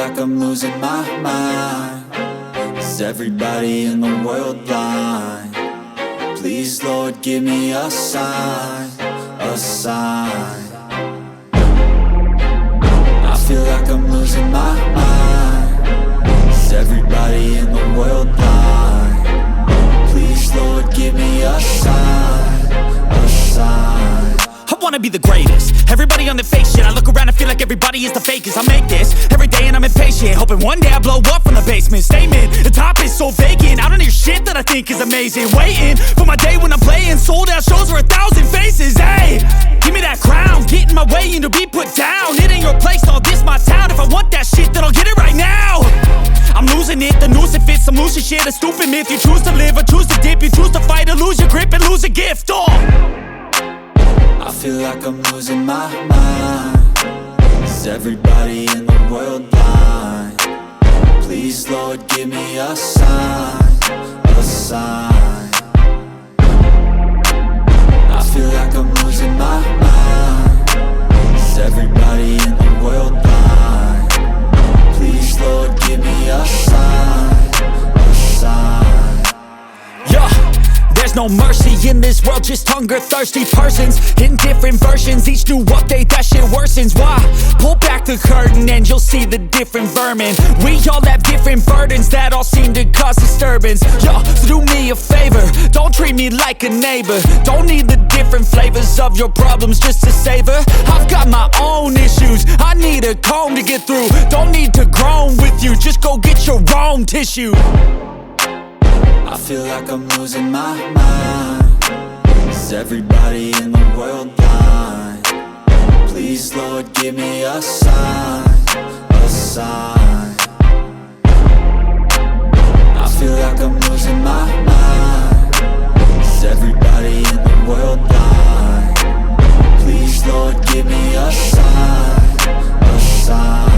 like I'm losing my mind. Is everybody in the world blind? Please, Lord, give me a sign, a sign. I feel like I'm losing my mind. Is everybody in the world blind? Please, Lord, give me a sign, a sign. I wanna be the greatest. Everybody on the fake shit. I look around and feel like everybody is the fakest. I make this every day and I'm impatient, hoping one day I blow up from the basement. Statement, the top is so vacant. I don't hear shit that I think is amazing. Waiting for my day when I'm playing sold out shows for 1,000 faces. Hey, give me that crown, get in my way and to be put down. It ain't your place, all this my town. If I want that shit, then I'll get it right now. I'm losing it, the noose it fits. I'm losing shit, a stupid myth. You choose to live or choose to dip. You choose to fight or lose your grip and lose a gift. I feel like I'm losing my mind. Is everybody in the world blind? Please, Lord, give me a sign, a sign. I feel like I'm losing my mind. Is everybody in the world blind? Please, Lord, give me a sign, a sign. Yeah. There's no mercy in this world, just hunger-thirsty persons in different versions. Each new update, that shit worsens. Why? Pull back the curtain and you'll see the different vermin. We all have different burdens that all seem to cause disturbance. Yo, so do me a favor, don't treat me like a neighbor. Don't need the different flavors of your problems just to savor. I've got my own issues, I need a comb to get through. Don't need to groan with you, just go get your own tissue. I feel like I'm losing my mind. Is everybody in the world blind? Please, Lord, give me a sign, a sign. I feel like I'm losing my mind. Is everybody in the world blind? Please, Lord, give me a sign, a sign.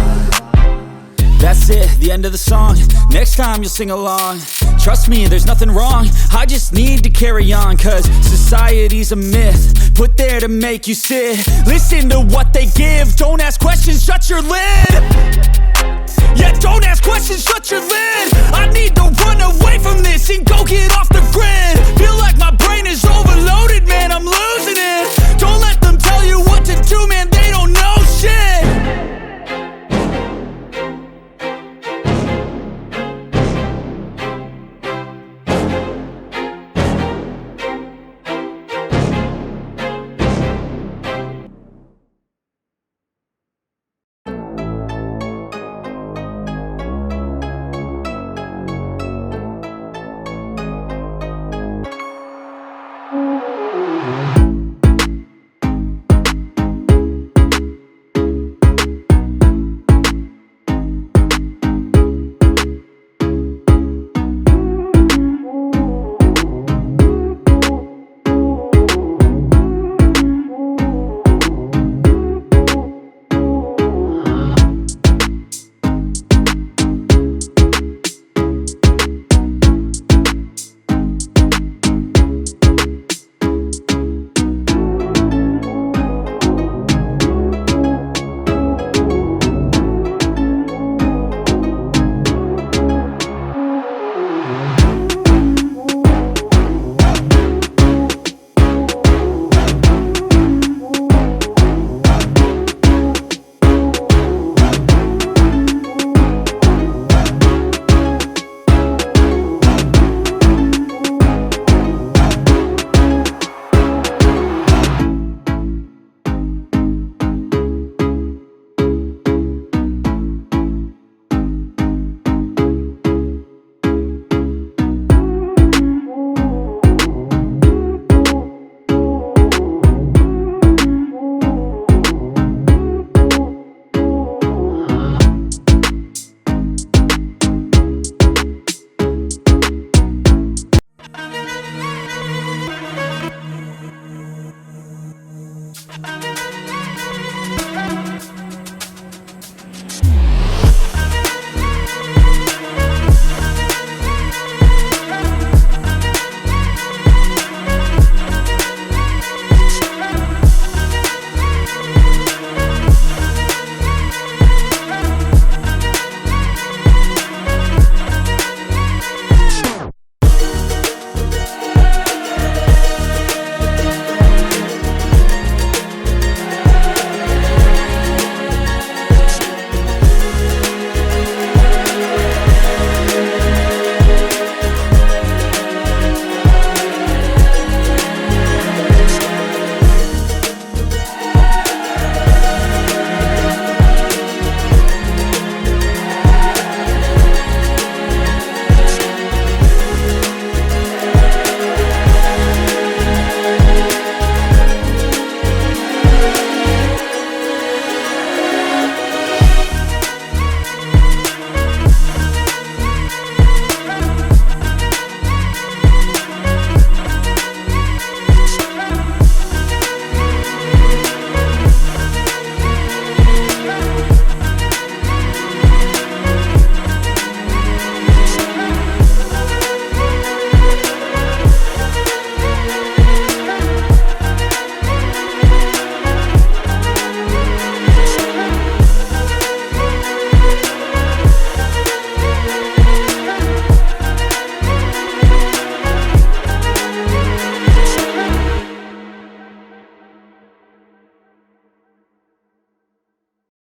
That's it, the end of the song. Next time you'll sing along. Trust me, there's nothing wrong. I just need to carry on, cause society's a myth put there to make you sit. Listen to what they give. Don't ask questions, shut your lid. Yeah, don't ask questions, shut your lid. I need to run away from this and go get off the grid.